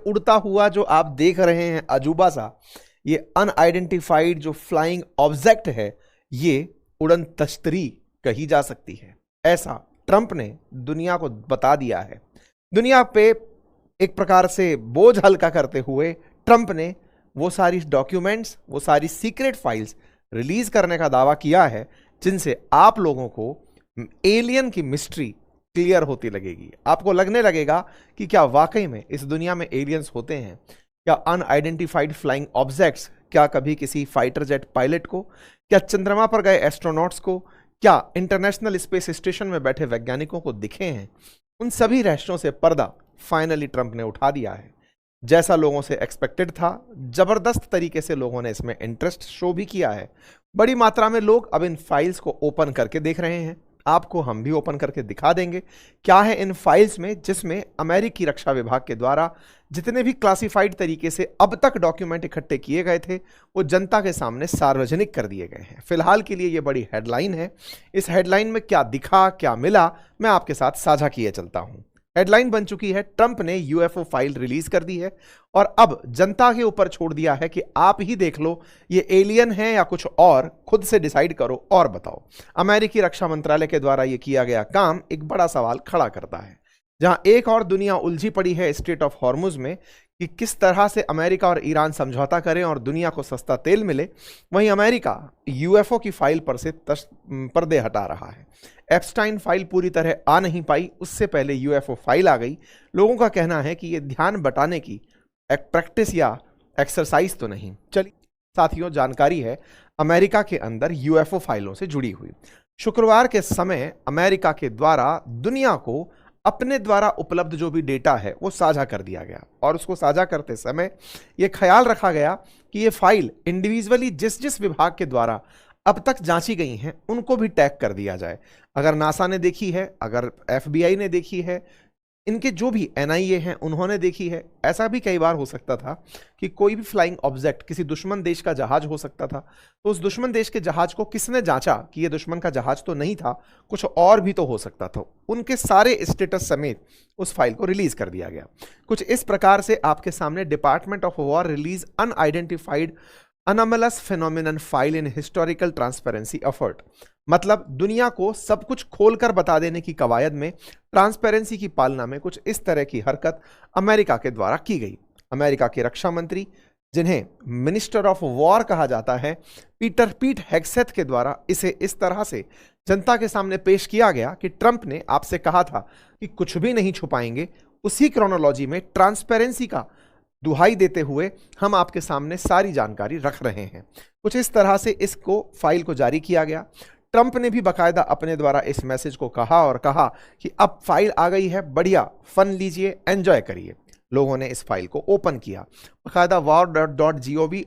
उड़ता हुआ जो आप देख रहे हैं अजूबा सा, ये अनआइडेंटिफाइड जो फ्लाइंग ऑब्जेक्ट है, ये उड़न तश्तरी कही जा सकती है। ऐसा ट्रंप ने दुनिया को बता दिया है। दुनिया पे एक प्रकार से बोझ हल्का करते हुए ट्रंप ने वो सारी डॉक्यूमेंट्स, वो सारी सीक्रेट फाइल्स रिलीज करने का दावा किया है, जिनसे आप लोगों को एलियन की मिस्ट्री क्लियर होती लगेगी। आपको लगने लगेगा कि क्या वाकई में इस दुनिया में एलियंस होते हैं, क्या अनआइडेंटिफाइड फ्लाइंग ऑब्जेक्ट्स क्या कभी किसी फाइटर जेट पायलट को, क्या चंद्रमा पर गए एस्ट्रोनॉट्स को, क्या इंटरनेशनल स्पेस स्टेशन में बैठे वैज्ञानिकों को दिखे हैं। उन सभी रहस्यों से पर्दा फाइनली ट्रंप ने उठा दिया है। जैसा लोगों से एक्सपेक्टेड था, जबरदस्त तरीके से लोगों ने इसमें इंटरेस्ट शो भी किया है। बड़ी मात्रा में लोग अब इन फाइल्स को ओपन करके देख रहे हैं। आपको हम भी ओपन करके दिखा देंगे क्या है इन फाइल्स में, जिसमें अमेरिकी रक्षा विभाग के द्वारा जितने भी क्लासिफाइड तरीके से अब तक डॉक्यूमेंट इकट्ठे किए गए थे, वो जनता के सामने सार्वजनिक कर दिए गए हैं। फिलहाल के लिए ये बड़ी हेडलाइन है। इस हेडलाइन में क्या दिखा, क्या मिला, मैं आपके साथ साझा किए चलता हूं। हेडलाइन बन चुकी है, ट्रंप ने यूएफओ फाइल रिलीज कर दी है और अब जनता के ऊपर छोड़ दिया है कि आप ही देख लो ये एलियन है या कुछ और, खुद से डिसाइड करो और बताओ। अमेरिकी रक्षा मंत्रालय के द्वारा ये किया गया काम एक बड़ा सवाल खड़ा करता है। जहां एक और दुनिया उलझी पड़ी है स्ट्रेट ऑफ हॉर्मुज में कि किस तरह से अमेरिका और ईरान समझौता करें और दुनिया को सस्ता तेल मिले, वहीं अमेरिका यूएफओ की फाइल पर से पर्दे हटा रहा है। एप्स्टाइन फाइल पूरी तरह आ नहीं पाई, उससे पहले यूएफओ फाइल आ गई। लोगों का कहना है कि यह ध्यान बटाने की एक प्रैक्टिस या एक्सरसाइज तो नहीं। चलिए साथियों, जानकारी है अमेरिका के अंदर यूएफओ फाइलों से जुड़ी हुई। शुक्रवार के समय अमेरिका के द्वारा दुनिया को अपने द्वारा उपलब्ध जो भी डेटा है वो साझा कर दिया गया और उसको साझा करते समय ये ख्याल रखा गया कि ये फाइल इंडिविजुअली जिस जिस विभाग के द्वारा अब तक जांची गई हैं उनको भी टैग कर दिया जाए। अगर नासा ने देखी है, अगर एफबीआई ने देखी है, इनके जो भी एनआईए हैं उन्होंने देखी है। ऐसा भी कई बार हो सकता था कि कोई भी फ्लाइंग ऑब्जेक्ट किसी दुश्मन देश का जहाज हो सकता था, तो उस दुश्मन देश के जहाज को किसने जांचा कि ये दुश्मन का जहाज तो नहीं था, कुछ और भी तो हो सकता था। उनके सारे स्टेटस समेत उस फाइल को रिलीज कर दिया गया। कुछ इस प्रकार से आपके सामने department of war release unidentified anomalous phenomenon file in historical transparency effort. मतलब दुनिया को सब कुछ खोलकर बता देने की कवायद में ट्रांसपेरेंसी की पालना में कुछ इस तरह की हरकत अमेरिका के द्वारा की गई। अमेरिका के रक्षा मंत्री, जिन्हें मिनिस्टर ऑफ वॉर कहा जाता है, पीट हेग्सेथ के द्वारा इसे इस तरह से जनता के सामने पेश किया गया कि ट्रंप ने आपसे कहा था कि कुछ भी नहीं छुपाएंगे। उसी क्रोनोलॉजी में ट्रांसपेरेंसी का दुहाई देते हुए हम आपके सामने सारी जानकारी रख रहे हैं। कुछ इस तरह से इसको फाइल को जारी किया गया। ट्रंप ने भी बाकायदा अपने द्वारा इस मैसेज को कहा और कहा कि अब फाइल आ गई है, बढ़िया फन लीजिए, एंजॉय करिए। लोगों ने इस फाइल को ओपन किया। बाकायदा war.gov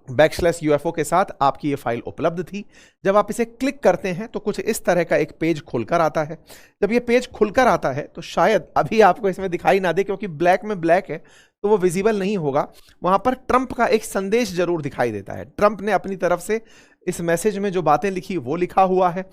/UFO के साथ आपकी ये फाइल उपलब्ध थी। जब आप इसे क्लिक करते हैं तो कुछ इस तरह का एक पेज खुलकर आता है। जब ये पेज खुलकर आता है तो शायद अभी आपको इसमें दिखाई ना दे, क्योंकि ब्लैक में ब्लैक है तो वो विजिबल नहीं होगा। वहां पर ट्रंप का एक संदेश जरूर दिखाई देता है। ट्रंप ने अपनी तरफ से इस मैसेज में जो बातें लिखी वो लिखा हुआ है।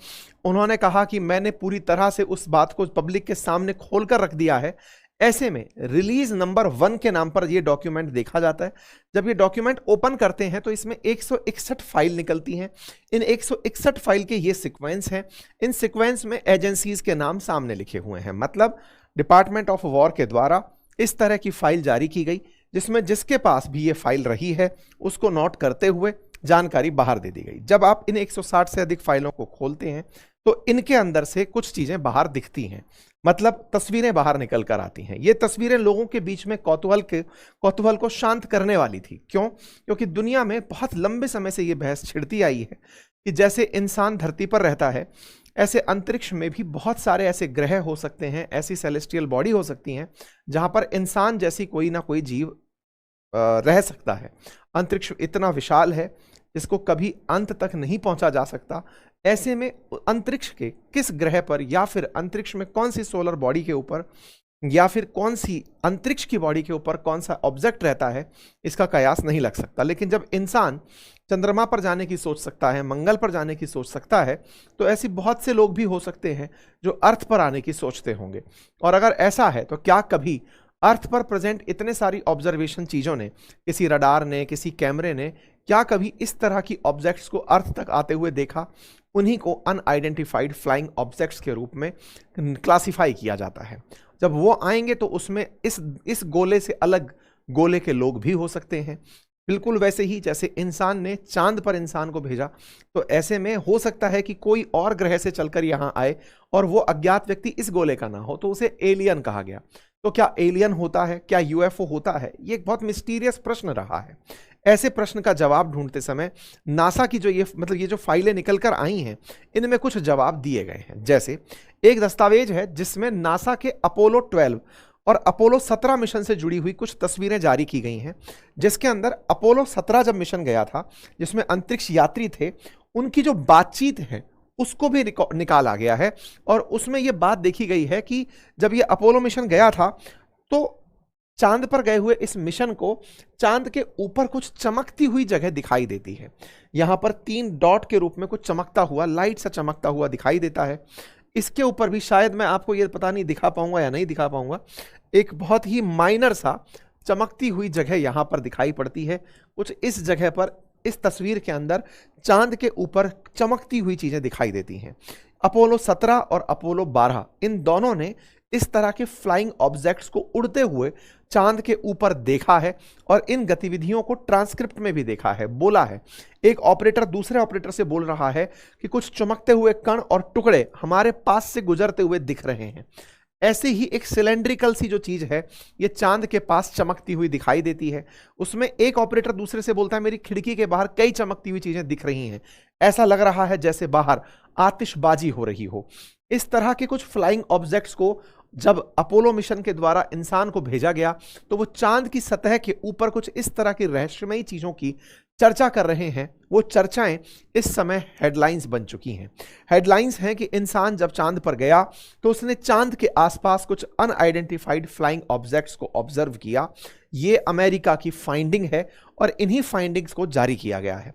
उन्होंने कहा कि मैंने पूरी तरह से उस बात को पब्लिक के सामने खोलकर रख दिया है। ऐसे में रिलीज नंबर 1 के नाम पर यह डॉक्यूमेंट देखा जाता है। जब ये डॉक्यूमेंट ओपन करते हैं तो इसमें 161 फाइल निकलती हैं। इन 161 फाइल के ये सीक्वेंस हैं। इन सीक्वेंस में एजेंसीज के नाम सामने लिखे हुए हैं। मतलब डिपार्टमेंट ऑफ वॉर के द्वारा इस तरह की फाइल जारी की गई, जिसमें जिसके पास भी ये फाइल रही है उसको नोट करते हुए जानकारी बाहर दे दी गई। जब आप इन 160 से अधिक फाइलों को खोलते हैं तो इनके अंदर से कुछ चीजें बाहर दिखती हैं, मतलब तस्वीरें बाहर निकल कर आती हैं। ये तस्वीरें लोगों के बीच में कौतूहल को शांत करने वाली थी। क्यों? क्योंकि दुनिया में बहुत लंबे समय से ये बहस छिड़ती आई है कि जैसे इंसान धरती पर रहता है, ऐसे अंतरिक्ष में भी बहुत सारे ऐसे ग्रह हो सकते हैं, ऐसी सेलेस्टियल बॉडी हो सकती हैं जहां पर इंसान जैसी कोई ना कोई जीव रह सकता है। अंतरिक्ष इतना विशाल है जिसको कभी अंत तक नहीं पहुंचा जा सकता। ऐसे में अंतरिक्ष के किस ग्रह पर, या फिर अंतरिक्ष में कौन सी सोलर बॉडी के ऊपर, या फिर कौन सी अंतरिक्ष की बॉडी के ऊपर कौन सा ऑब्जेक्ट रहता है, इसका कयास नहीं लग सकता। लेकिन जब इंसान चंद्रमा पर जाने की सोच सकता है, मंगल पर जाने की सोच सकता है, तो ऐसे बहुत से लोग भी हो सकते हैं जो अर्थ पर आने की सोचते होंगे। और अगर ऐसा है तो क्या कभी अर्थ पर प्रेजेंट इतने सारी ऑब्जर्वेशन चीजों ने, किसी रडार ने, किसी कैमरे ने क्या कभी इस तरह की ऑब्जेक्ट्स को अर्थ तक आते हुए देखा? उन्हीं को अनआइडेंटिफाइड फ्लाइंग ऑब्जेक्ट्स के रूप में क्लासिफाई किया जाता है। जब वो आएंगे तो उसमें इस गोले से अलग गोले के लोग भी हो सकते हैं। बिल्कुल वैसे ही जैसे इंसान ने चांद पर इंसान को भेजा, तो ऐसे में हो सकता है कि कोई और ग्रह से चलकर यहां आए और वो अज्ञात व्यक्ति इस गोले का ना हो, तो उसे एलियन कहा गया। तो क्या एलियन होता है, क्या यूएफओ होता है? ये एक बहुत मिस्टीरियस प्रश्न रहा है। ऐसे प्रश्न का जवाब ढूंढते समय नासा की जो ये जो फाइलें निकलकर आई हैं, इनमें कुछ जवाब दिए गए हैं। जैसे एक दस्तावेज है जिसमें नासा के अपोलो 12 और अपोलो 17 मिशन से जुड़ी हुई कुछ तस्वीरें जारी की गई हैं, जिसके अंदर अपोलो 17 जब मिशन गया था, जिसमें अंतरिक्ष यात्री थे, उनकी जो बातचीत है उसको भी निकाला गया है। और उसमें यह बात देखी गई है कि जब यह अपोलो मिशन गया था तो चांद पर गए हुए इस मिशन को चांद के ऊपर कुछ चमकती हुई जगह दिखाई देती है। यहां पर 3 डॉट के रूप में कुछ चमकता हुआ, लाइट सा चमकता हुआ दिखाई देता है। इसके ऊपर भी शायद मैं आपको ये पता नहीं दिखा पाऊंगा या नहीं दिखा पाऊंगा, एक बहुत ही माइनर सा चमकती हुई जगह यहां पर दिखाई पड़ती है। कुछ इस जगह पर इस तस्वीर के अंदर चांद के ऊपर चमकती हुई चीजें दिखाई देती हैं। अपोलो 17 और अपोलो 12 इन दोनों ने इस तरह के फ्लाइंग ऑब्जेक्ट्स को उड़ते हुए चांद के ऊपर देखा है और इन गतिविधियों को ट्रांसक्रिप्ट में भी देखा है, बोला है। एक ऑपरेटर दूसरे ऑपरेटर से बोल रहा है कि कुछ चमकते हुए कण और टुकड़े हमारे पास से गुजरते हुए दिख रहे हैं। ऐसे ही एक सिलेंड्रिकल सी जो चीज है ये चांद के पास चमकती हुई दिखाई देती है। उसमें एक ऑपरेटर दूसरे से बोलता है मेरी खिड़की के बाहर कई चमकती हुई चीजें दिख रही हैं, ऐसा लग रहा है जैसे बाहर आतिशबाजी हो रही हो। इस तरह के कुछ फ्लाइंग ऑब्जेक्ट्स को जब अपोलो मिशन के द्वारा इंसान को भेजा गया तो वो चांद की सतह के ऊपर कुछ इस तरह की रहस्यमयी चीजों की चर्चा कर रहे हैं। वो चर्चाएं इस समय हेडलाइंस बन चुकी हैं। हेडलाइंस हैं कि इंसान जब चांद पर गया तो उसने चांद के आसपास कुछ अनआइडेंटिफाइड फ्लाइंग ऑब्जेक्ट्स को ऑब्जर्व किया। ये अमेरिका की फाइंडिंग है और इन्हीं फाइंडिंग्स को जारी किया गया है।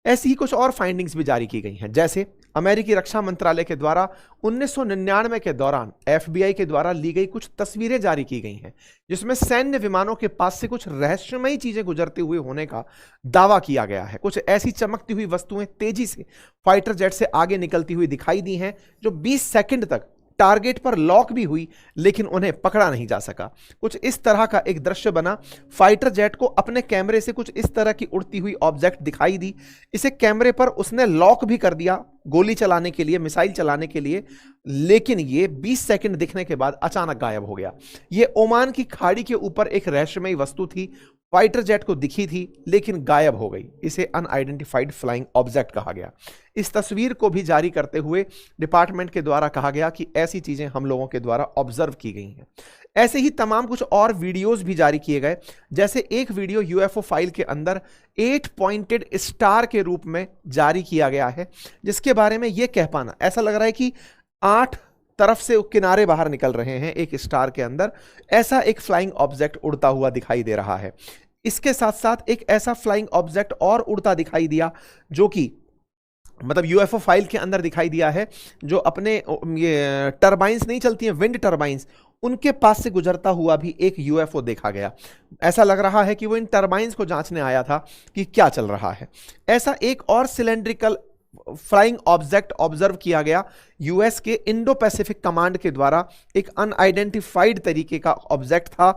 ऐसी ही कुछ और फाइंडिंग्स भी जारी की गई हैं। जैसे अमेरिकी रक्षा मंत्रालय के द्वारा 1999 के दौरान एफबीआई के द्वारा ली गई कुछ तस्वीरें जारी की गई हैं, जिसमें सैन्य विमानों के पास से कुछ रहस्यमयी चीजें गुजरते हुए होने का दावा किया गया है। कुछ ऐसी चमकती हुई वस्तुएं तेजी से फाइटर जेट से आगे निकलती हुई दिखाई दी हैं, जो 20 सेकंड तक टारगेट पर लॉक भी हुई लेकिन उन्हें पकड़ा नहीं जा सका। कुछ इस तरह का एक दृश्य बना। फाइटर जेट को अपने कैमरे से कुछ इस तरह की उड़ती हुई ऑब्जेक्ट दिखाई दी। इसे कैमरे पर उसने लॉक भी कर दिया गोली चलाने के लिए, मिसाइल चलाने के लिए, लेकिन ये 20 सेकंड दिखने के बाद अचानक गायब हो गया। ये ओमान की खाड़ी के ऊपर एक रहस्यमयी वस्तु थी, फाइटर जेट को दिखी थी लेकिन गायब हो गई। इसे अनआइडेंटिफाइड फ्लाइंग ऑब्जेक्ट कहा गया। इस तस्वीर को भी जारी करते हुए डिपार्टमेंट के द्वारा कहा गया कि ऐसी चीजें हम लोगों के द्वारा ऑब्जर्व की गई हैं। ऐसे ही तमाम कुछ और वीडियोस भी जारी किए गए। जैसे एक वीडियो यूएफओ फाइल के अंदर 8 पॉइंटेड स्टार के रूप में जारी किया गया है, जिसके बारे में यह कह पाना ऐसा लग रहा है कि 8 तरफ से किनारे बाहर निकल रहे हैं एक स्टार के अंदर, ऐसा एक फ्लाइंग ऑब्जेक्ट उड़ता हुआ दिखाई दे रहा है। इसके साथ साथ एक ऐसा फ्लाइंग ऑब्जेक्ट और उड़ता दिखाई दिया जो कि मतलब यूएफओ फाइल के अंदर दिखाई दिया है, जो अपने ये टरबाइंस नहीं चलती हैं, विंड टरबाइंस, उनके पास से गुजरता हुआ भी एक यूएफओ देखा गया। ऐसा लग रहा है कि वो इन टरबाइंस को जांचने आया था कि क्या चल रहा है। ऐसा एक और सिलेंड्रिकल फ्लाइंग ऑब्जेक्ट ऑब्जर्व किया गया यूएस के इंडो पैसिफिक कमांड के द्वारा। एक अनआइडेंटिफाइड तरीके का ऑब्जेक्ट था।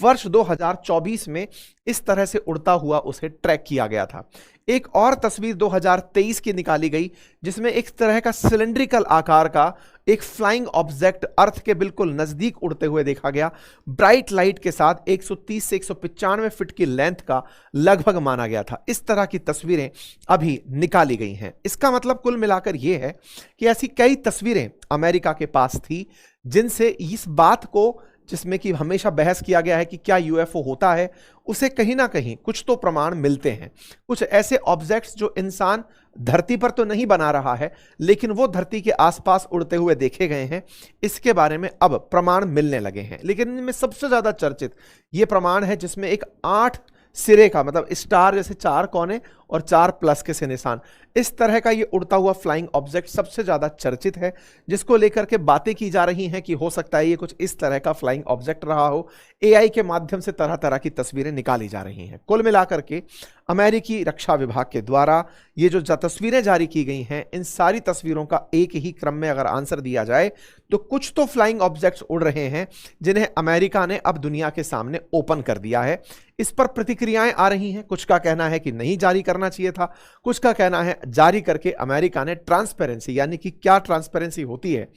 वर्ष 2024 में इस तरह से उड़ता हुआ उसे ट्रैक किया गया था। एक और तस्वीर 2023 की निकाली गई जिसमें एक तरह का सिलेंड्रिकल आकार का एक फ्लाइंग ऑब्जेक्ट अर्थ के बिल्कुल नजदीक उड़ते हुए देखा गया। ब्राइट लाइट के साथ 130 से 195 फीट की लेंथ का लगभग माना गया था। इस तरह की तस्वीरें अभी निकाली गई हैं। इसका मतलब कुल मिलाकर यह है कि ऐसी कई तस्वीरें अमेरिका के पास थी जिनसे इस बात को, जिसमें कि हमेशा बहस किया गया है कि क्या यूएफओ होता है, उसे कहीं ना कहीं कुछ तो प्रमाण मिलते हैं। कुछ ऐसे ऑब्जेक्ट्स जो इंसान धरती पर तो नहीं बना रहा है लेकिन वो धरती के आसपास उड़ते हुए देखे गए हैं, इसके बारे में अब प्रमाण मिलने लगे हैं। लेकिन इनमें सबसे ज्यादा चर्चित ये प्रमाण है जिसमें एक 8 सिरे का, मतलब स्टार जैसे 4 कोने और 4 प्लस के से निशान। इस तरह का ये उड़ता हुआ फ्लाइंग ऑब्जेक्ट सबसे ज्यादा चर्चित है, जिसको लेकर के बातें की जा रही हैं कि हो सकता है ये कुछ इस तरह का फ्लाइंग ऑब्जेक्ट रहा हो। एआई के माध्यम से तरह तरह की तस्वीरें निकाली जा रही हैं। कुल मिलाकर के अमेरिकी रक्षा विभाग के द्वारा ये जो तस्वीरें जारी की गई हैं, इन सारी तस्वीरों का एक ही क्रम में अगर आंसर दिया जाए तो कुछ तो फ्लाइंग ऑब्जेक्ट्स उड़ रहे हैं जिन्हें अमेरिका ने अब दुनिया के सामने ओपन कर दिया है। इस पर प्रतिक्रियाएं आ रही हैं। कुछ का कहना है कि नहीं जारी करना चाहिए था, कुछ का कहना है जारी करके अमेरिका ने ट्रांसपेरेंसी, यानी कि क्या ट्रांसपेरेंसी होती है,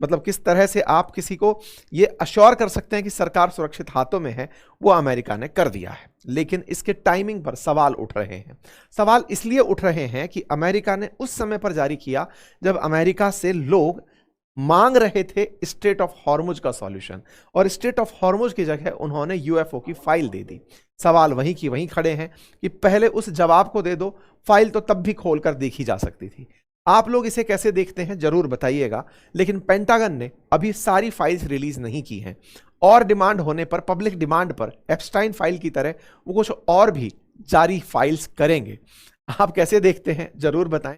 मतलब किस तरह से आप किसी को ये अश्योर कर सकते हैं कि सरकार सुरक्षित हाथों में है, वो अमेरिका ने कर दिया है। लेकिन इसके टाइमिंग पर सवाल उठ रहे हैं। सवाल इसलिए उठ रहे हैं कि अमेरिका ने उस समय पर जारी किया जब अमेरिका से लोग मांग रहे थे स्ट्रेट ऑफ हॉर्मुज का सॉल्यूशन, और स्ट्रेट ऑफ हॉर्मुज की जगह उन्होंने यूएफओ की फाइल दे दी। सवाल वहीं की वहीं खड़े हैं कि पहले उस जवाब को दे दो, फाइल तो तब भी खोलकर देखी जा सकती थी। आप लोग इसे कैसे देखते हैं जरूर बताइएगा। लेकिन पेंटागन ने अभी सारी फाइल्स रिलीज नहीं की हैं, और डिमांड होने पर, पब्लिक डिमांड पर, एप्स्टाइन फाइल की तरह वो कुछ और भी जारी फाइल्स करेंगे। आप कैसे देखते हैं जरूर बताएं।